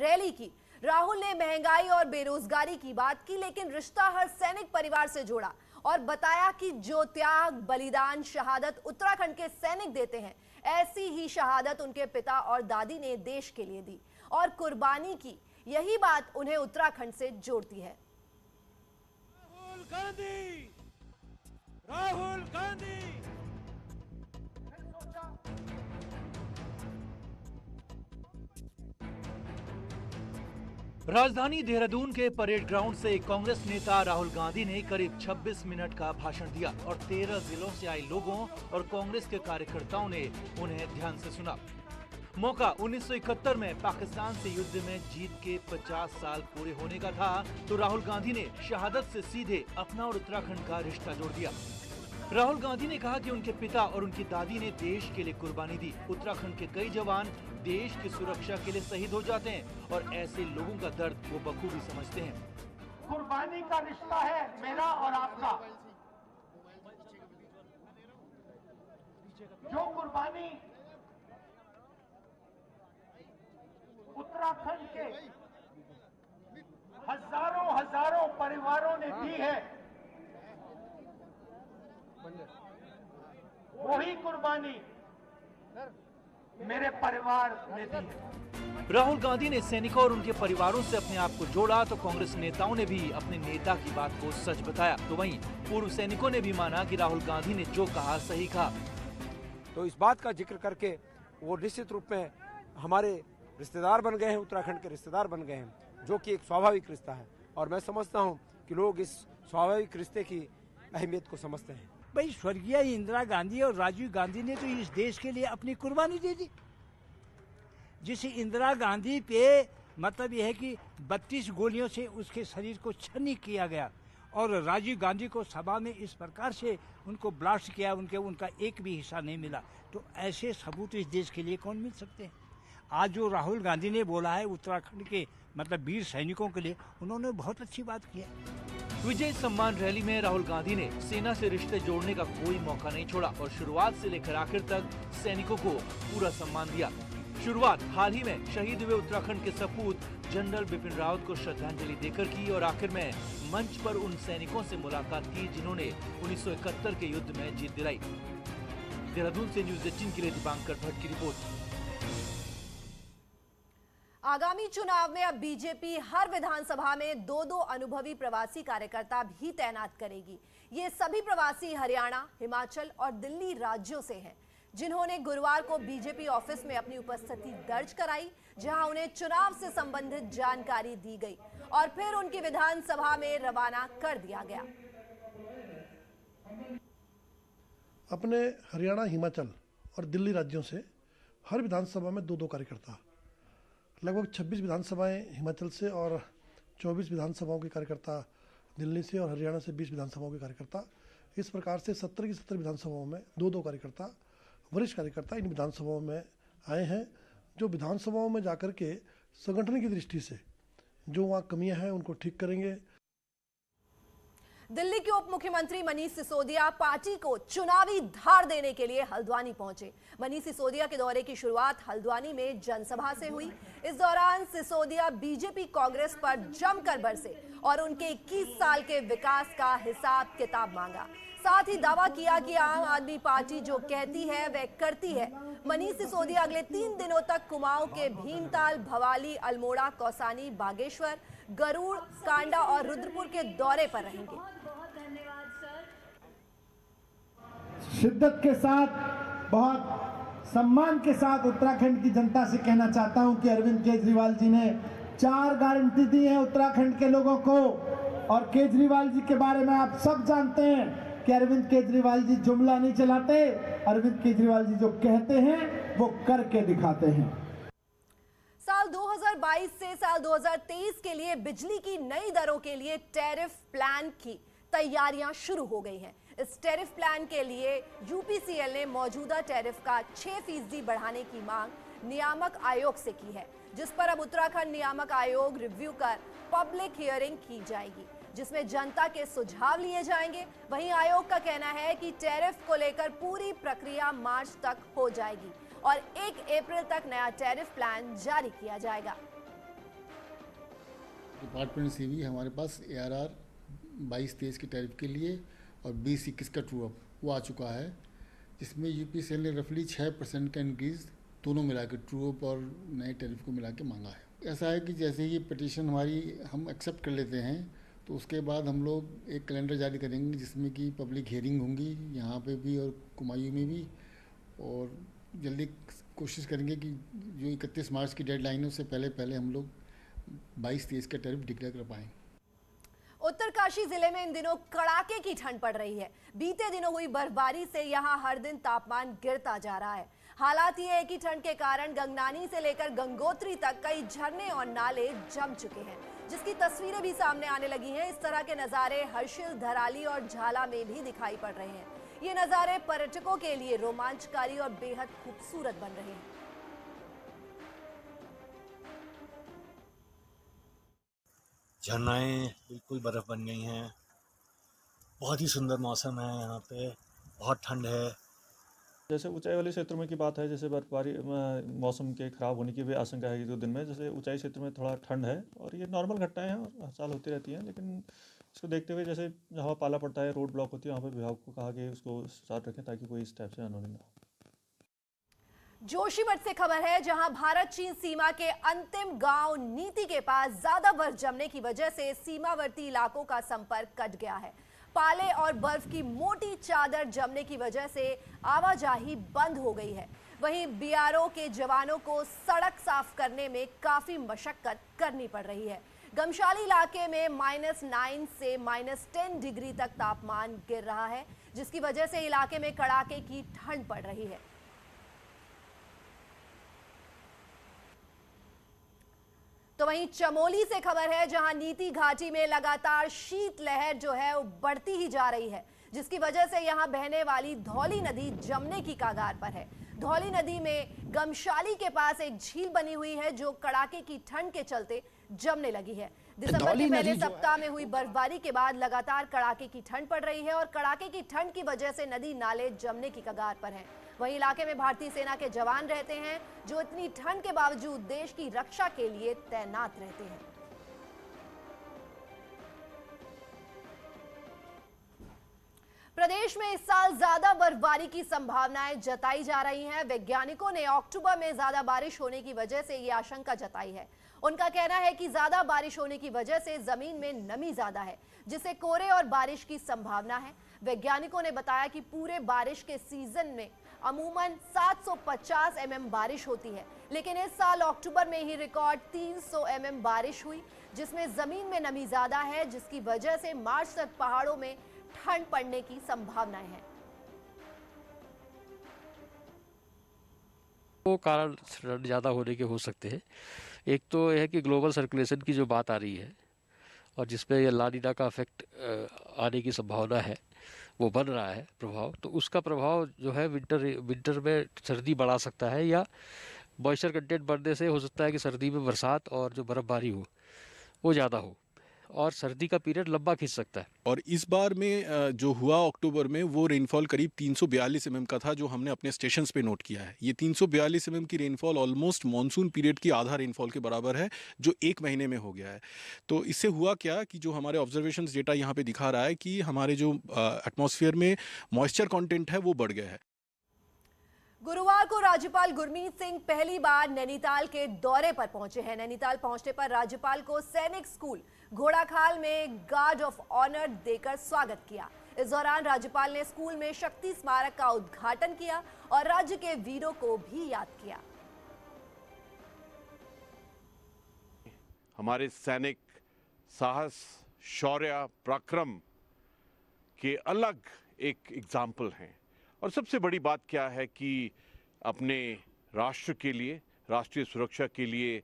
Rally की। राहुल ने महंगाई और बेरोजगारी की बात की, लेकिन रिश्ता हर सैनिक परिवार से जोड़ा और बताया कि जो त्याग, बलिदान, शहादत उत्तराखंड के सैनिक देते हैं, ऐसी ही शहादत उनके पिता और दादी ने देश के लिए दी और कुर्बानी की। यही बात उन्हें उत्तराखंड से जोड़ती है। राहुल गांधी, राहुल गांधी। राजधानी देहरादून के परेड ग्राउंड से कांग्रेस नेता राहुल गांधी ने करीब 26 मिनट का भाषण दिया और 13 जिलों से आए लोगों और कांग्रेस के कार्यकर्ताओं ने उन्हें ध्यान से सुना। मौका 1971 में पाकिस्तान से युद्ध में जीत के 50 साल पूरे होने का था, तो राहुल गांधी ने शहादत से सीधे अपना और उत्तराखंड का रिश्ता जोड़ दिया। राहुल गांधी ने कहा कि उनके पिता और उनकी दादी ने देश के लिए कुर्बानी दी। उत्तराखंड के कई जवान देश की सुरक्षा के लिए शहीद हो जाते हैं और ऐसे लोगों का दर्द वो बखूबी समझते हैं। कुर्बानी का रिश्ता है मेरा और आपका। जो कुर्बानी उत्तराखंड के हजारों परिवारों ने दी है, वही कुर्बानी मेरे परिवार ने दी है। राहुल गांधी ने सैनिकों और उनके परिवारों से अपने आप को जोड़ा, तो कांग्रेस नेताओं ने भी अपने नेता की बात को सच बताया। तो वहीं पूर्व सैनिकों ने भी माना कि राहुल गांधी ने जो कहा सही कहा। तो इस बात का जिक्र करके वो निश्चित रूप में हमारे रिश्तेदार बन गए हैं, उत्तराखंड के रिश्तेदार बन गए हैं, जो कि एक स्वाभाविक रिश्ता है। और मैं समझता हूं कि लोग इस स्वाभाविक रिश्ते की अहमियत को समझते हैं। भाई, स्वर्गीय इंदिरा गांधी और राजीव गांधी ने तो इस देश के लिए अपनी कुर्बानी दे दी। जिस इंदिरा गांधी पे मतलब यह है कि 32 गोलियों से उसके शरीर को छन्नी किया गया और राजीव गांधी को सभा में इस प्रकार से उनको ब्लास्ट किया, उनका एक भी हिस्सा नहीं मिला। तो ऐसे सबूत इस देश के लिए कौन मिल सकते हैं? आज जो राहुल गांधी ने बोला है उत्तराखंड के मतलब वीर सैनिकों के लिए, उन्होंने बहुत अच्छी बात की है। विजय सम्मान रैली में राहुल गांधी ने सेना से रिश्ते जोड़ने का कोई मौका नहीं छोड़ा और शुरुआत से लेकर आखिर तक सैनिकों को पूरा सम्मान दिया। शुरुआत हाल ही में शहीद हुए उत्तराखंड के सपूत जनरल बिपिन रावत को श्रद्धांजलि देकर की और आखिर में मंच पर उन सैनिकों से मुलाकात की जिन्होंने 1971 के युद्ध में जीत दिलाई। देहरादून से न्यूज़ 18 के लिए दीपांकर भट्ट की रिपोर्ट। आगामी चुनाव में अब बीजेपी हर विधानसभा में 2-2 अनुभवी प्रवासी कार्यकर्ता भी तैनात करेगी। ये सभी प्रवासी हरियाणा, हिमाचल और दिल्ली राज्यों से हैं, जिन्होंने गुरुवार को बीजेपी ऑफिस में अपनी उपस्थिति दर्ज कराई, जहां उन्हें चुनाव से संबंधित जानकारी दी गई और फिर उनकी विधानसभा में रवाना कर दिया गया। अपने हरियाणा, हिमाचल और दिल्ली राज्यों से हर विधानसभा में 2-2 कार्यकर्ता, लगभग 26 विधानसभाएं हिमाचल से और 24 विधानसभाओं के कार्यकर्ता दिल्ली से और हरियाणा से 20 विधानसभाओं के कार्यकर्ता, इस प्रकार से 70 की 70 विधानसभाओं में 2-2 कार्यकर्ता, वरिष्ठ कार्यकर्ता इन विधानसभाओं में आए हैं, जो विधानसभाओं में जाकर के संगठन की दृष्टि से जो वहाँ कमियां हैं उनको ठीक करेंगे। दिल्ली के उप मुख्यमंत्री मनीष सिसोदिया पार्टी को चुनावी धार देने के लिए हल्द्वानी पहुंचे। मनीष सिसोदिया के दौरे की शुरुआत हल्द्वानी में जनसभा से हुई। इस दौरान सिसोदिया बीजेपी कांग्रेस पर जमकर बरसे और उनके 21 साल के विकास का हिसाब किताब मांगा। साथ ही दावा किया कि आम आदमी पार्टी जो कहती है वह करती है। मनीष सिसोदिया अगले 3 दिनों तक कुमाऊं के भीमताल, भवाली, अल्मोड़ा, कौसानी, बागेश्वर, गरुड़, कांडा और रुद्रपुर के दौरे पर रहेंगे। शिद्दत के साथ, बहुत सम्मान के साथ उत्तराखंड की जनता से कहना चाहता हूं कि अरविंद केजरीवाल जी ने 4 गारंटी दी है उत्तराखंड के लोगों को। और केजरीवाल जी के बारे में आप सब जानते हैं कि अरविंद केजरीवाल जी जुमला नहीं चलाते, अरविंद केजरीवाल जी जो कहते हैं वो करके दिखाते हैं। साल 2022 से साल 2023 के लिए बिजली की नई दरों के लिए टैरिफ प्लान की तैयारियां शुरू हो गई हैं। इस टैरिफ प्लान के लिए यूपीसीएल ने मौजूदा टैरिफ का 6% बढ़ाने की मांग नियामक आयोग से की है, जिस पर अब उत्तराखंड नियामक आयोग रिव्यू कर पब्लिक हियरिंग की जाएगी, जिसमें जनता के सुझाव लिए जाएंगे। वहीं आयोग का कहना है कि टैरिफ को लेकर पूरी प्रक्रिया मार्च तक हो जाएगी और 1 अप्रैल तक नया टैरिफ प्लान जारी किया जाएगा। डिपार्टमेंट से भी हमारे पास ARR 22-23 के टैरिफ के लिए और 20-21 का ट्रू अप वो आ चुका है, जिसमें UPCL ने रफली 6% का इंक्रीज़ दोनों मिला के ट्रू अप और नए टैरिफ को मिला के मांगा है। ऐसा है कि जैसे ये पिटीशन हमारी हम एक्सेप्ट कर लेते हैं तो उसके बाद हम लोग एक कैलेंडर जारी करेंगे जिसमें कि पब्लिक हियरिंग होंगी यहाँ पे भी और कुमायूं में भी, और जल्दी कोशिश करेंगे कि जो 31 मार्च की डेडलाइन है उससे पहले हम लोग 22-23 का टैरिफ डिक्लेयर कर पाएँ। उत्तरकाशी जिले में इन दिनों कड़ाके की ठंड पड़ रही है। बीते दिनों हुई बर्फबारी से यहां हर दिन तापमान गिरता जा रहा है। हालात ये है कि ठंड के कारण गंगनानी से लेकर गंगोत्री तक कई झरने और नाले जम चुके हैं, जिसकी तस्वीरें भी सामने आने लगी हैं। इस तरह के नज़ारे हर्षिल, धराली और झाला में भी दिखाई पड़ रहे हैं। ये नज़ारे पर्यटकों के लिए रोमांचकारी और बेहद खूबसूरत बन रहे हैं। झरनाएँ बिल्कुल बर्फ़ बन गई हैं। बहुत ही सुंदर मौसम है यहाँ पे, बहुत ठंड है। जैसे ऊंचाई वाले क्षेत्रों में की बात है, जैसे बर्फबारी मौसम के खराब होने की भी आशंका है 2 दिन में। जैसे ऊंचाई क्षेत्र में थोड़ा ठंड है और ये नॉर्मल घटनाएं हैं और हर साल होती रहती हैं, लेकिन इसको देखते हुए जैसे जहाँ पाला पड़ता है, रोड ब्लॉक होती है, वहाँ पर विभाग को कहा कि उसको साथ रखें ताकि कोई इस टाइप से अनहोनी ना हो। जोशीमठ से खबर है, जहां भारत चीन सीमा के अंतिम गांव नीति के पास ज्यादा बर्फ जमने की वजह से सीमावर्ती इलाकों का संपर्क कट गया है। पाले और बर्फ की मोटी चादर जमने की वजह से आवाजाही बंद हो गई है। वहीं BRO के जवानों को सड़क साफ करने में काफी मशक्कत करनी पड़ रही है। गमशाली इलाके में -9 से -10 डिग्री तक तापमान गिर रहा है, जिसकी वजह से इलाके में कड़ाके की ठंड पड़ रही है। तो वहीं चमोली से खबर है, जहां नीति घाटी में लगातार शीतलहर जो है वो बढ़ती ही जा रही है, जिसकी वजह से यहां बहने वाली धौली नदी जमने की कगार पर है। धौली नदी में गमशाली के पास एक झील बनी हुई है जो कड़ाके की ठंड के चलते जमने लगी है। दिसंबर के पहले सप्ताह में हुई बर्फबारी के बाद लगातार कड़ाके की ठंड पड़ रही है और कड़ाके की ठंड की वजह से नदी नाले जमने की कगार पर हैं। वहीं इलाके में भारतीय सेना के जवान रहते हैं, जो इतनी ठंड के बावजूद देश की रक्षा के लिए तैनात रहते हैं। प्रदेश में इस साल ज्यादा बर्फबारी की संभावनाएं जताई जा रही हैं। वैज्ञानिकों ने अक्टूबर में ज्यादा बारिश होने की वजह से ये आशंका जताई है। उनका कहना है कि ज्यादा बारिश होने की वजह से जमीन में नमी ज्यादा है, जिससे कोहरे और बारिश की संभावना है। वैज्ञानिकों ने बताया कि पूरे बारिश के सीजन में अमूमन 750 mm बारिश होती है, लेकिन इस साल अक्टूबर में ही रिकॉर्ड 300 mm बारिश हुई, जिसमें जमीन में नमी ज्यादा है, जिसकी वजह से मार्च तक पहाड़ों में ठंड पड़ने की संभावनाएं हैं। वो कारण ज़्यादा होने के हो सकते हैं। एक तो यह है कि ग्लोबल सर्कुलेशन की जो बात आ रही है और जिसपे ये ला नीना का इफेक्ट आने की संभावना है, वो बन रहा है प्रभाव, तो उसका प्रभाव जो है विंटर में सर्दी बढ़ा सकता है, या मॉइस्चर कंटेंट बढ़ने से हो सकता है कि सर्दी में बरसात और जो बर्फ़बारी हो वो ज़्यादा हो और सर्दी का पीरियड लंबा खींच सकता है। और इस बार में जो हुआ अक्टूबर में, वो रेनफॉल करीब 342 mm का था, जो हमने अपने स्टेशंस पे नोट किया है। ये 342 mm की रेनफॉल ऑलमोस्ट मानसून पीरियड की आधा रेनफॉल के बराबर है, जो 1 महीने में हो गया है। तो इससे हुआ क्या कि जो हमारे ऑब्जर्वेशंस डेटा यहाँ पे दिखा रहा है कि हमारे जो एटमॉस्फेयर में मॉइस्चर कॉन्टेंट है वो बढ़ गया है। गुरुवार को राज्यपाल गुरमीत सिंह पहली बार नैनीताल के दौरे पर पहुंचे हैं। नैनीताल पहुंचने पर राज्यपाल को सैनिक स्कूल घोड़ाखाल में गार्ड ऑफ ऑनर देकर स्वागत किया। इस दौरान राज्यपाल ने स्कूल में शक्ति स्मारक का उद्घाटन किया और राज्य के वीरों को भी याद किया। हमारे सैनिक साहस, शौर्य, पराक्रम के अलग एक एग्जाम्पल हैं। और सबसे बड़ी बात क्या है कि अपने राष्ट्र के लिए, राष्ट्रीय सुरक्षा के लिए